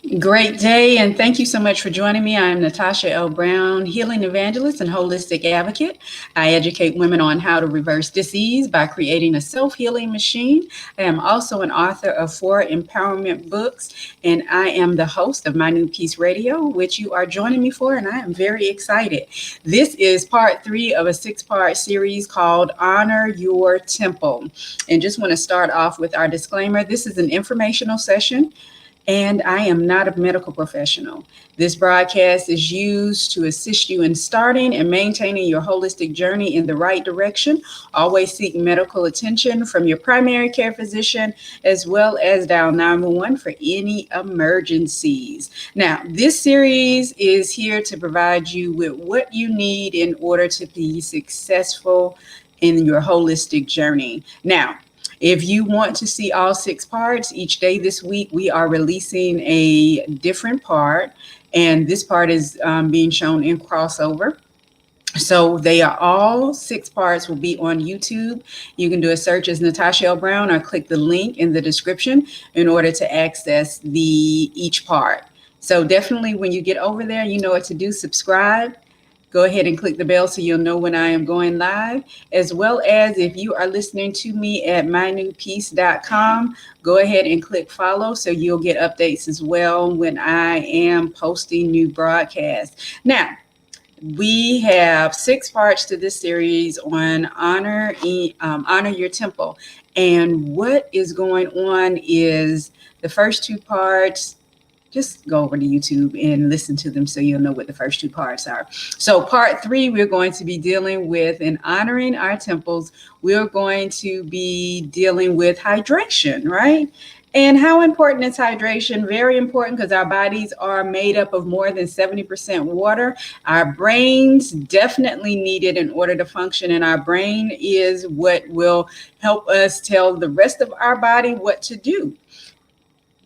Great day, and thank you so much for joining me. I'm Natasha L. Brown, healing evangelist and holistic advocate. I educate women on how to reverse disease by creating a self-healing machine. I am also an author of 4 empowerment books, and I am the host of My NewPeace Radio, which you are joining me for, and I am very excited. This is part 3 of a 6-part series called Honor Your Temple. And just want to start off with our disclaimer. This is an informational session, and I am not a medical professional. This broadcast is used to assist you in starting and maintaining your holistic journey in the right direction. Always seek medical attention from your primary care physician, as well as dial 911 for any emergencies. Now, this series is here to provide you with what you need in order to be successful in your holistic journey. Now, if you want to see all 6 parts, each day this week, we are releasing a different part, and this part is being shown in crossover. So they are all 6 parts will be on YouTube. You can do a search as Natasha L. Brown or click the link in the description in order to access each part. So definitely when you get over there, you know what to do. Subscribe. Go ahead and click the bell so you'll know when I am going live, as well as if you are listening to me at mynewpeace.com, go ahead and click follow so you'll get updates as well when I am posting new broadcasts. Now, we have 6 parts to this series on honor your temple. And what is going on is the first 2 parts. Just go over to YouTube and listen to them so you'll know what the first 2 parts are. So part 3, we're going to be dealing with, in honoring our temples, we're going to be dealing with hydration, right? And how important is hydration? Very important, because our bodies are made up of more than 70% water. Our brains definitely need it in order to function, and our brain is what will help us tell the rest of our body what to do.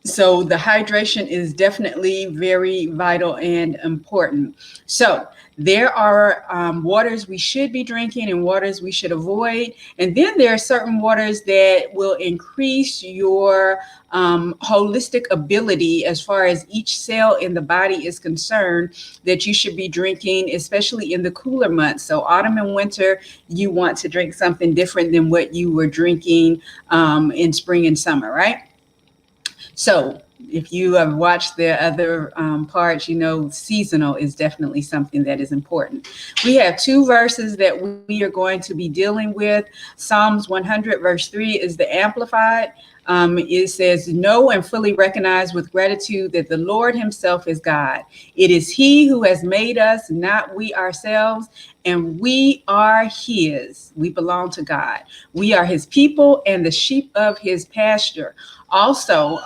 So the hydration is definitely very vital and important. So there are waters we should be drinking and waters we should avoid. And then there are certain waters that will increase your holistic ability as far as each cell in the body is concerned that you should be drinking, especially in the cooler months. So autumn and winter, you want to drink something different than what you were drinking in spring and summer, right? So if you have watched the other parts, you know seasonal is definitely something that is important. We have 2 verses that we are going to be dealing with. Psalms 100 verse 3 is the Amplified. It says, know and fully recognize with gratitude that the Lord himself is God. It is he who has made us, not we ourselves, and we are his. We belong to God. We are his people and the sheep of his pasture. Also,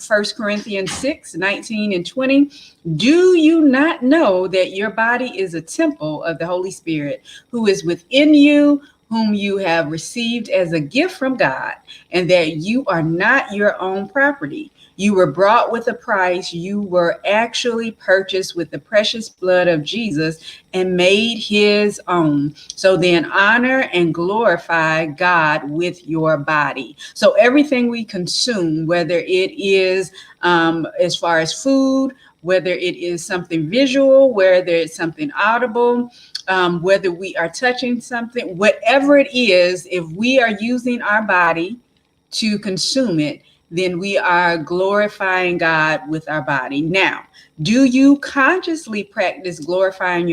1 Corinthians 6, 19 and 20. Do you not know that your body is a temple of the Holy Spirit who is within you, whom you have received as a gift from God, and that you are not your own property? You were brought with a price. You were actually purchased with the precious blood of Jesus and made his own. So then honor and glorify God with your body. So everything we consume, whether it is as far as food, whether it is something visual, whether it's something audible, whether we are touching something, whatever it is, if we are using our body to consume it, then we are glorifying God with our body. Now, do you consciously practice glorifying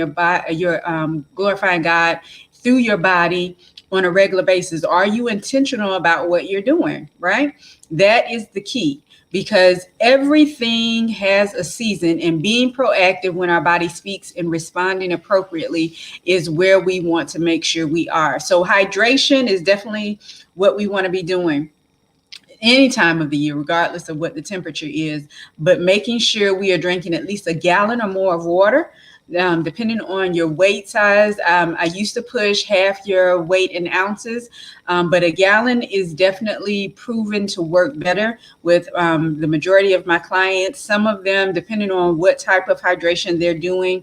glorifying God through your body on a regular basis? Are you intentional about what you're doing, right? That is the key, because everything has a season, and being proactive when our body speaks and responding appropriately is where we want to make sure we are. So hydration is definitely what we want to be doing any time of the year, regardless of what the temperature is, but making sure we are drinking at least a gallon or more of water, depending on your weight size. I used to push half your weight in ounces, but a gallon is definitely proven to work better with the majority of my clients. Some of them, depending on what type of hydration they're doing,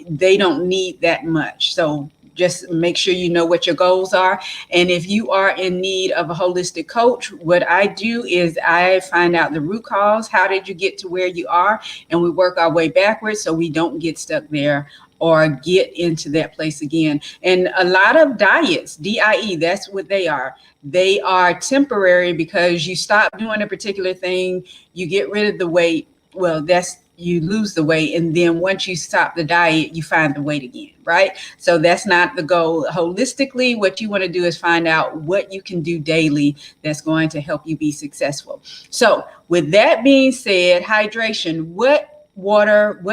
they don't need that much. So just make sure you know what your goals are. And if you are in need of a holistic coach, what I do is I find out the root cause. How did you get to where you are? And we work our way backwards so we don't get stuck there or get into that place again. And a lot of diets, DIE, that's what they are. They are temporary because you stop doing a particular thing, you get rid of the weight. Well, you lose the weight, and then once you stop the diet, you find the weight again, right? So that's not the goal. Holistically, what you want to do is find out what you can do daily that's going to help you be successful. So with that being said, hydration, what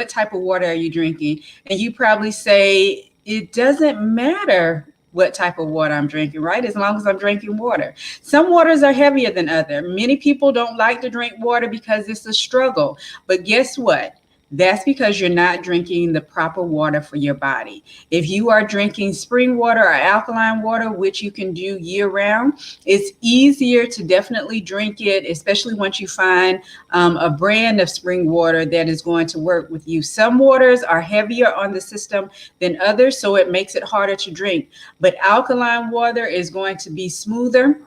type of water are you drinking? And you probably say, it doesn't matter what type of water I'm drinking, right? As long as I'm drinking water. Some waters are heavier than other. Many people don't like to drink water because it's a struggle. But guess what? That's because you're not drinking the proper water for your body. If you are drinking spring water or alkaline water, which you can do year round, it's easier to definitely drink it, especially once you find a brand of spring water that is going to work with you. Some waters are heavier on the system than others, so it makes it harder to drink. But alkaline water is going to be smoother.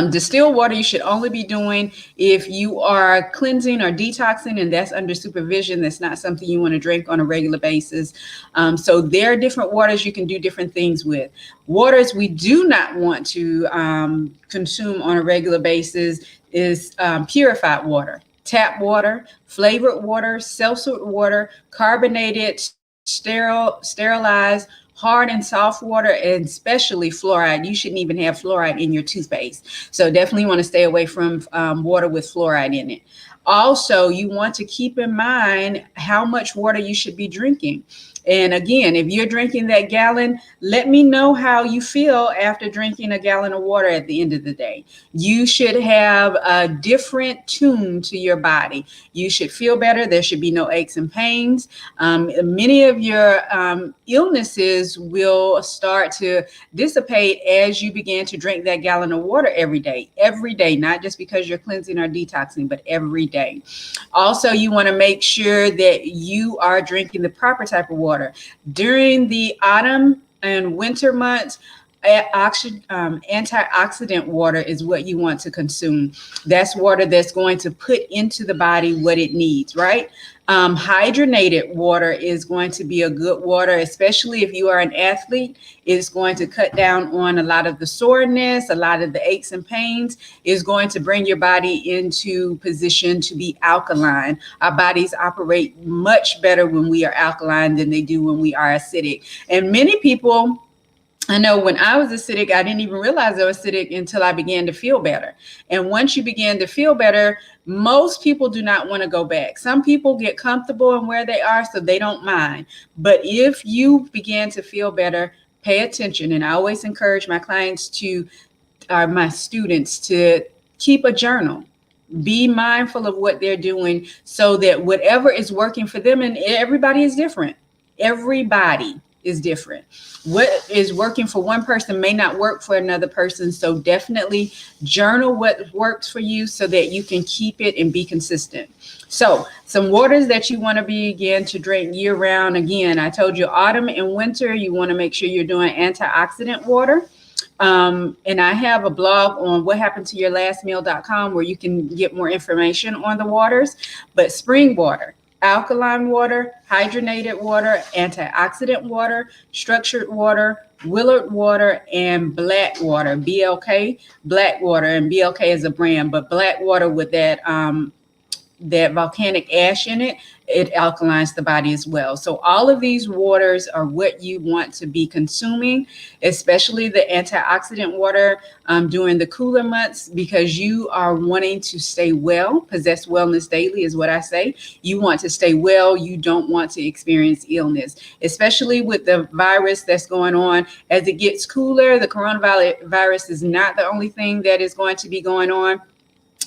Distilled water you should only be doing if you are cleansing or detoxing, and that's under supervision. That's not something you want to drink on a regular basis. So there are different waters you can do different things with. Waters we do not want to consume on a regular basis is purified water, tap water, flavored water, seltzer water, carbonated, sterilized, hard and soft water, and especially fluoride. You shouldn't even have fluoride in your toothpaste. So definitely want to stay away from water with fluoride in it. Also, you want to keep in mind how much water you should be drinking. And again, if you're drinking that gallon, let me know how you feel after drinking a gallon of water at the end of the day. You should have a different tune to your body. You should feel better. There should be no aches and pains. Many of your illnesses will start to dissipate as you begin to drink that gallon of water every day, not just because you're cleansing or detoxing, but every day. Also, you want to make sure that you are drinking the proper type of water. During the autumn and winter months, antioxidant water is what you want to consume. That's water that's going to put into the body what it needs, right? Hydrogenated water is going to be a good water, especially if you are an athlete. It's going to cut down on a lot of the soreness, a lot of the aches and pains. It's going to bring your body into position to be alkaline. Our bodies operate much better when we are alkaline than they do when we are acidic. And many people, I know when I was acidic, I didn't even realize I was acidic until I began to feel better. And once you begin to feel better, most people do not want to go back. Some people get comfortable in where they are, so they don't mind. But if you begin to feel better, pay attention. And I always encourage my my students to keep a journal. Be mindful of what they're doing so that whatever is working for them, and everybody is different. Everybody is different. What is working for one person may not work for another person. So definitely journal what works for you so that you can keep it and be consistent. So some waters that you want to begin to drink year round. Again, I told you autumn and winter, you want to make sure you're doing antioxidant water. And I have a blog on whathappenedtoyourlastmeal.com where you can get more information on the waters. But spring water, alkaline water, hydrogenated water, antioxidant water, structured water, Willard water, and black water, BLK, black water. And BLK is a brand, but black water with that volcanic ash in it, it alkalines the body as well. So all of these waters are what you want to be consuming, especially the antioxidant water during the cooler months, because you are wanting to stay well. Possess wellness daily is what I say. You want to stay well. You don't want to experience illness, especially with the virus that's going on. As it gets cooler, the coronavirus is not the only thing that is going to be going on.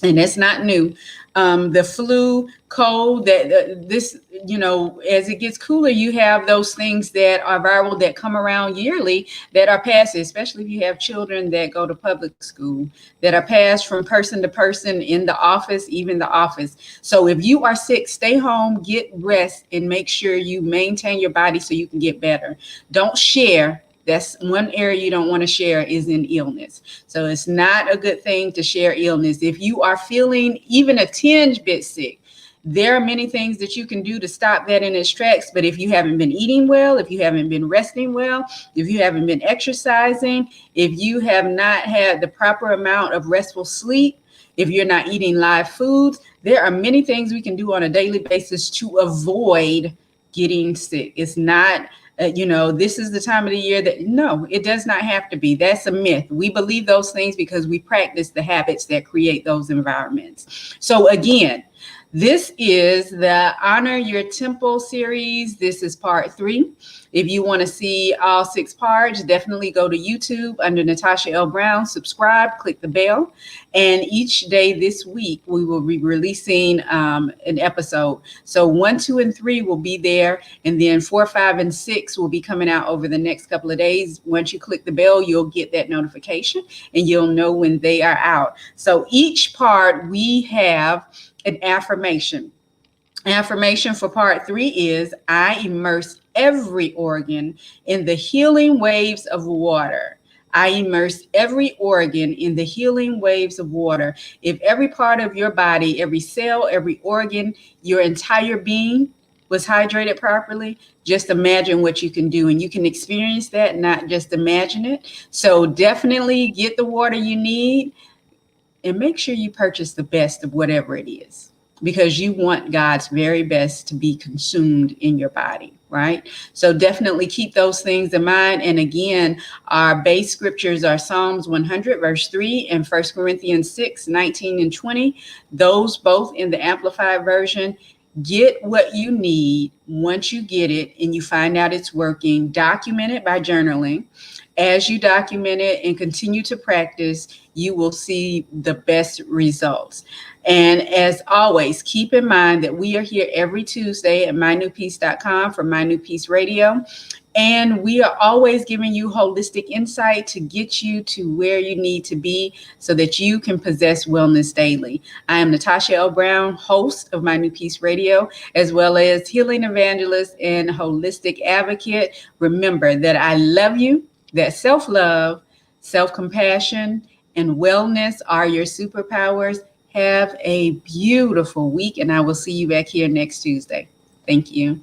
And it's not new. The flu, cold, as it gets cooler, you have those things that are viral that come around yearly that are passed, especially if you have children that go to public school, that are passed from person to person in the office, even the office. So if you are sick, stay home, get rest, and make sure you maintain your body so you can get better. Don't share That's one area you don't want to share, is in illness. So it's not a good thing to share illness. If you are feeling even a tinge bit sick, there are many things that you can do to stop that in its tracks. But if you haven't been eating well, if you haven't been resting well, if you haven't been exercising, if you have not had the proper amount of restful sleep, if you're not eating live foods, there are many things we can do on a daily basis to avoid getting sick. It's not, this is the time of the year that, no, it does not have to be. That's a myth. We believe those things because we practice the habits that create those environments. So again, this is the Honor Your Temple series. This is part 3. If you want to see all 6 parts, definitely go to YouTube under Natasha L. Brown, subscribe, click the bell. And each day this week, we will be releasing an episode. So 1, 2, and 3 will be there. And then 4, 5, and 6 will be coming out over the next couple of days. Once you click the bell, you'll get that notification and you'll know when they are out. So each part, we have an affirmation. Affirmation for part 3 is, I immerse every organ in the healing waves of water. I immerse every organ in the healing waves of water. If every part of your body, every cell, every organ, your entire being was hydrated properly, just imagine what you can do. And you can experience that, not just imagine it. So definitely get the water you need and make sure you purchase the best of whatever it is, because you want God's very best to be consumed in your body, right? So definitely keep those things in mind. And again, our base scriptures are Psalms 100, verse 3, and 1 Corinthians 6, 19 and 20. Those both in the Amplified version. Get what you need. Once you get it and you find out it's working, document it by journaling. As you document it and continue to practice, you will see the best results. And as always, keep in mind that we are here every Tuesday at mynewpeace.com for My New Peace Radio. And we are always giving you holistic insight to get you to where you need to be so that you can possess wellness daily. I am Natasha L. Brown, host of My New Peace Radio, as well as healing evangelist and holistic advocate. Remember that I love you, that self-love, self-compassion, and wellness are your superpowers. Have a beautiful week, and I will see you back here next Tuesday. Thank you.